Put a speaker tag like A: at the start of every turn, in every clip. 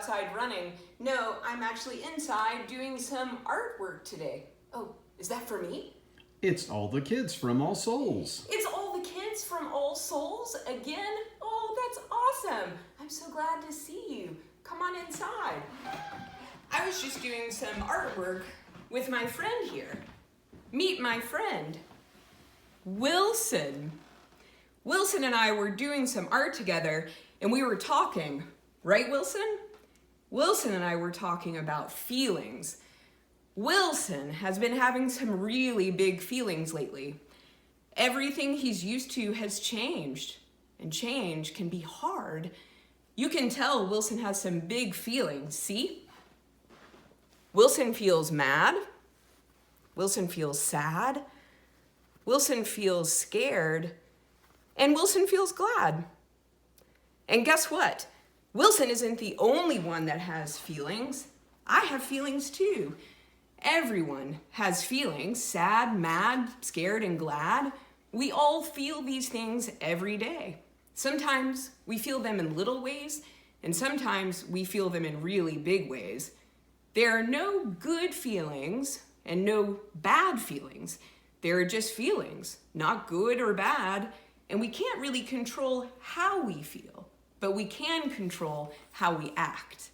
A: outside running. No, I'm actually inside doing some artwork today. Oh, is that for me?
B: It's all the kids from All Souls.
A: It's all the kids from All Souls again? Oh, that's awesome. I'm so glad to see you. Come on inside. I was just doing some artwork with my friend here. Meet my friend, Wilson. Wilson and I were doing some art together and we were talking, right, Wilson? Wilson and I were talking about feelings. Wilson has been having some really big feelings lately. Everything he's used to has changed, and change can be hard. You can tell Wilson has some big feelings, see? Wilson feels mad. Wilson feels sad. Wilson feels scared. And Wilson feels glad. And guess what? Wilson isn't the only one that has feelings. I have feelings too. Everyone has feelings, sad, mad, scared, and glad. We all feel these things every day. Sometimes we feel them in little ways, and sometimes we feel them in really big ways. There are no good feelings and no bad feelings. There are just feelings, not good or bad, and we can't really control how we feel, but we can control how we act.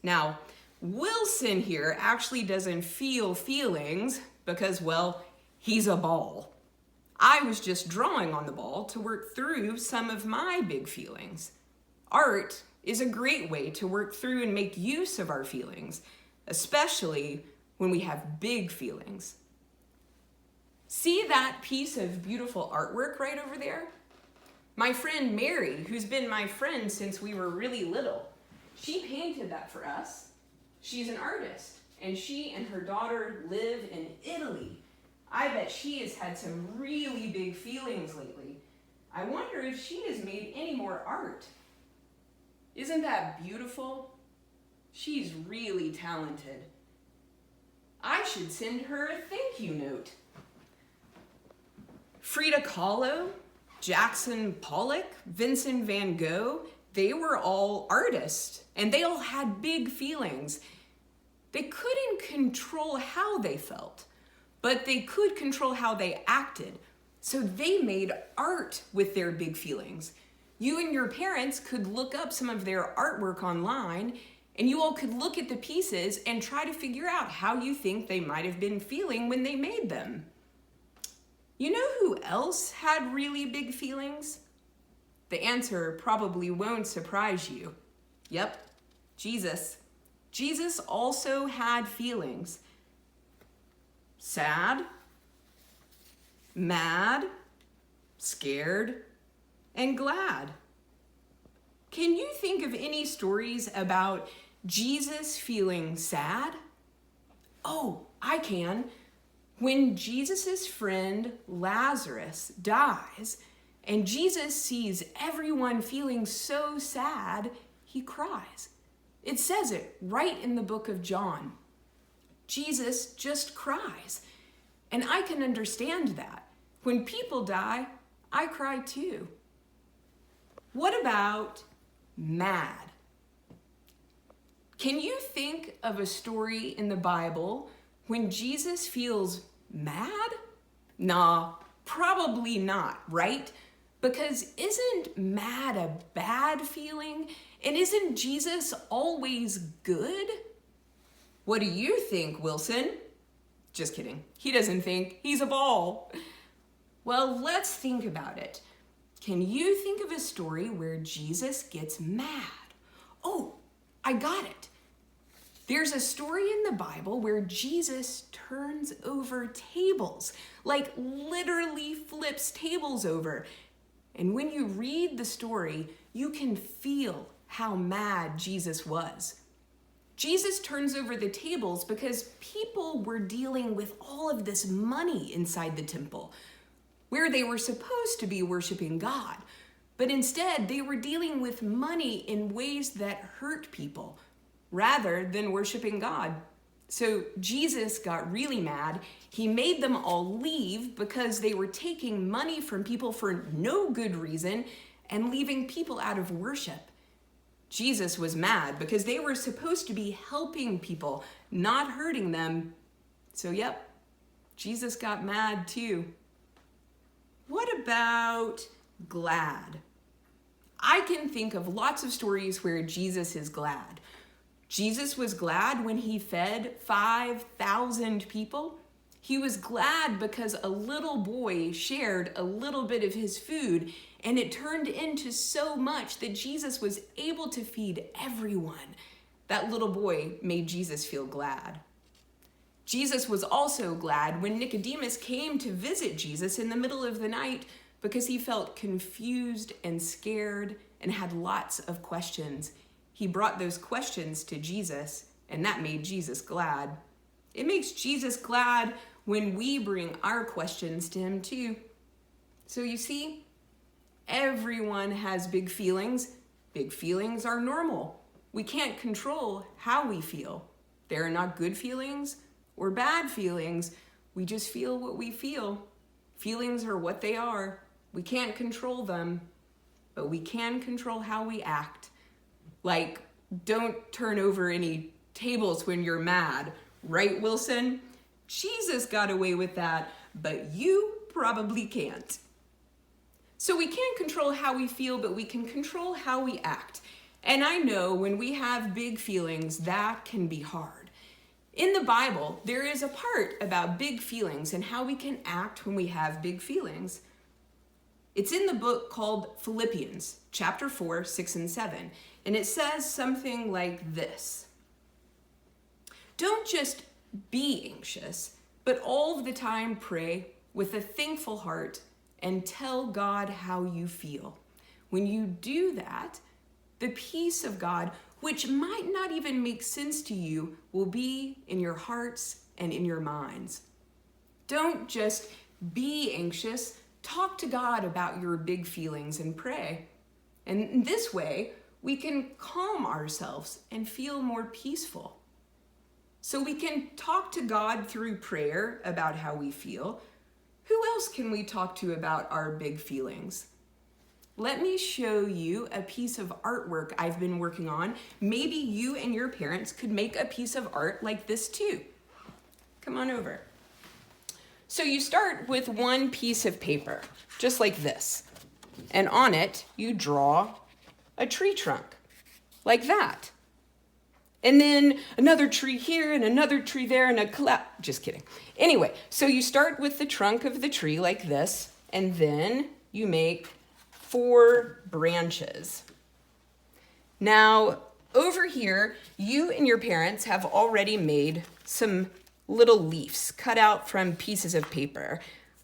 A: Now, Wilson here actually doesn't feel feelings because, well, he's a ball. I was just drawing on the ball to work through some of my big feelings. Art is a great way to work through and make use of our feelings, especially when we have big feelings. See that piece of beautiful artwork right over there? My friend Mary, who's been my friend since we were really little, she painted that for us. She's an artist, and she and her daughter live in Italy. I bet she has had some really big feelings lately. I wonder if she has made any more art. Isn't that beautiful? She's really talented. I should send her a thank you note. Frida Kahlo, Jackson Pollock, Vincent van Gogh, they were all artists, and they all had big feelings. They couldn't control how they felt, but they could control how they acted. So they made art with their big feelings. You and your parents could look up some of their artwork online, and you all could look at the pieces and try to figure out how you think they might have been feeling when they made them. You know who else had really big feelings? The answer probably won't surprise you. Yep, Jesus. Jesus also had feelings. Sad, mad, scared, and glad. Can you think of any stories about Jesus feeling sad? Oh, I can. When Jesus' friend Lazarus dies, and Jesus sees everyone feeling so sad, he cries. It says it right in the book of John. Jesus just cries. And I can understand that. When people die, I cry too. What about mad? Can you think of a story in the Bible when Jesus feels mad? Nah, probably not, right? Because isn't mad a bad feeling? And isn't Jesus always good? What do you think, Wilson? Just kidding. He doesn't think. He's a ball. Well, let's think about it. Can you think of a story where Jesus gets mad? Oh, I got it. There's a story in the Bible where Jesus turns over tables, like literally flips tables over. And when you read the story, you can feel how mad Jesus was. Jesus turns over the tables because people were dealing with all of this money inside the temple, where they were supposed to be worshiping God. But instead, they were dealing with money in ways that hurt people, rather than worshiping God. So Jesus got really mad. He made them all leave because they were taking money from people for no good reason and leaving people out of worship. Jesus was mad because they were supposed to be helping people, not hurting them. So yep, Jesus got mad too. What about glad? I can think of lots of stories where Jesus is glad. Jesus was glad when he fed 5,000 people. He was glad because a little boy shared a little bit of his food, and it turned into so much that Jesus was able to feed everyone. That little boy made Jesus feel glad. Jesus was also glad when Nicodemus came to visit Jesus in the middle of the night because he felt confused and scared and had lots of questions. He brought those questions to Jesus, and that made Jesus glad. It makes Jesus glad when we bring our questions to him too. So you see, everyone has big feelings. Big feelings are normal. We can't control how we feel. There are not good feelings or bad feelings. We just feel what we feel. Feelings are what they are. We can't control them, but we can control how we act. Like, don't turn over any tables when you're mad, right, Wilson? Jesus got away with that, but you probably can't. So we can't control how we feel, but we can control how we act. And I know when we have big feelings, that can be hard. In the Bible, there is a part about big feelings and how we can act when we have big feelings. It's in the book called Philippians, chapter 4, 6, and 7. And it says something like this. Don't just be anxious, but all the time pray with a thankful heart and tell God how you feel. When you do that, the peace of God, which might not even make sense to you, will be in your hearts and in your minds. Don't just be anxious. Talk to God about your big feelings and pray. And in this way, we can calm ourselves and feel more peaceful. So we can talk to God through prayer about how we feel. Who else can we talk to about our big feelings? Let me show you a piece of artwork I've been working on. Maybe you and your parents could make a piece of art like this too. Come on over. So you start with one piece of paper, just like this. And on it, you draw a tree trunk, like that. And then another tree here and another tree there and just kidding. Anyway, so you start with the trunk of the tree like this, and then you make 4 branches. Now, over here, you and your parents have already made some little leaves cut out from pieces of paper.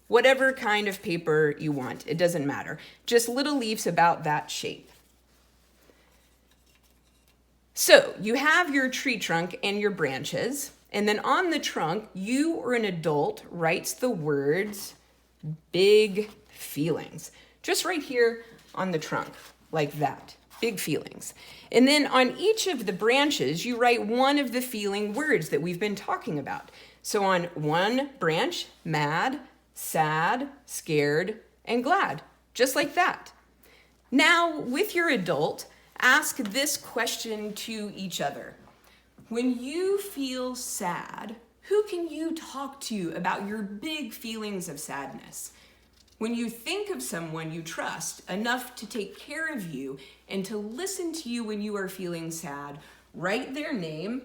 A: Whatever kind of paper you want, it doesn't matter. Just little leaves about that shape. So you have your tree trunk and your branches, and then on the trunk, you or an adult writes the words big feelings. Just right here on the trunk, like that, big feelings. And then on each of the branches, you write one of the feeling words that we've been talking about. So on one branch, mad, sad, scared, and glad, just like that. Now, with your adult, ask this question to each other. When you feel sad, who can you talk to about your big feelings of sadness? When you think of someone you trust enough to take care of you and to listen to you when you are feeling sad, write their name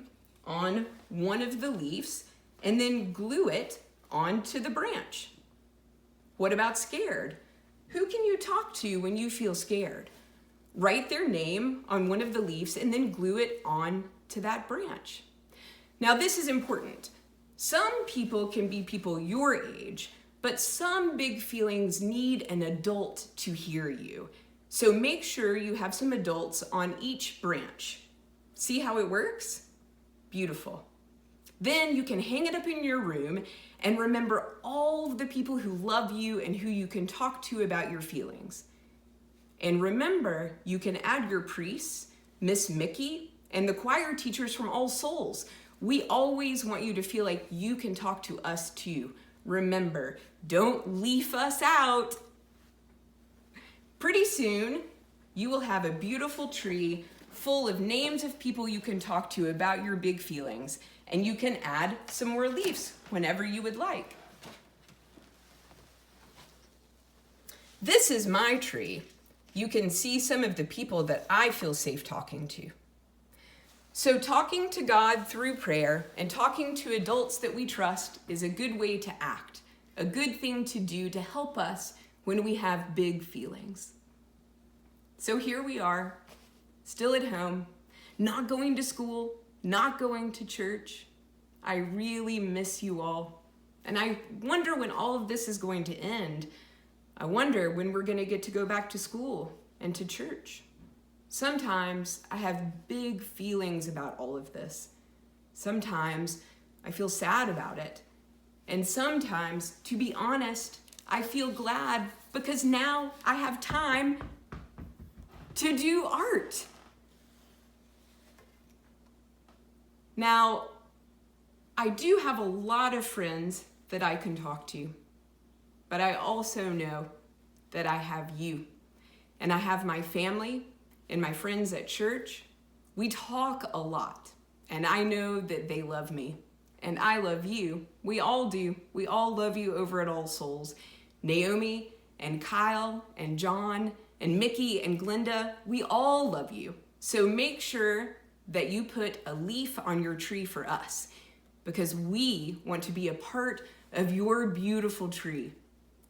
A: on one of the leaves and then glue it onto the branch. What about scared? Who can you talk to when you feel scared? Write their name on one of the leaves and then glue it on to that branch. Now this is important. Some people can be people your age, but some big feelings need an adult to hear you. So make sure you have some adults on each branch. See how it works? Beautiful. Then you can hang it up in your room and remember all of the people who love you and who you can talk to about your feelings. And remember, you can add your priests, Miss Mickey, and the choir teachers from All Souls. We always want you to feel like you can talk to us too. Remember, don't leave us out. Pretty soon, you will have a beautiful tree full of names of people you can talk to about your big feelings, and you can add some more leaves whenever you would like. This is my tree. You can see some of the people that I feel safe talking to. So talking to God through prayer and talking to adults that we trust is a good way to act, a good thing to do to help us when we have big feelings. So here we are, still at home, not going to school, not going to church. I really miss you all. And I wonder when all of this is going to end. I wonder when we're going to get to go back to school and to church. Sometimes I have big feelings about all of this. Sometimes I feel sad about it. And sometimes, to be honest, I feel glad because now I have time to do art. Now, I do have a lot of friends that I can talk to, but I also know that I have you, and I have my family and my friends at church. We talk a lot, and I know that they love me, and I love you. We all do. We all love you over at All Souls. Naomi and Kyle and John and Mickey and Glinda, we all love you. So make sure that you put a leaf on your tree for us, because we want to be a part of your beautiful tree.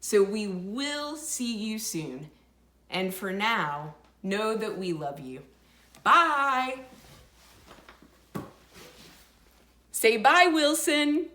A: So we will see you soon. And for now, know that we love you. Bye. Say bye, Wilson.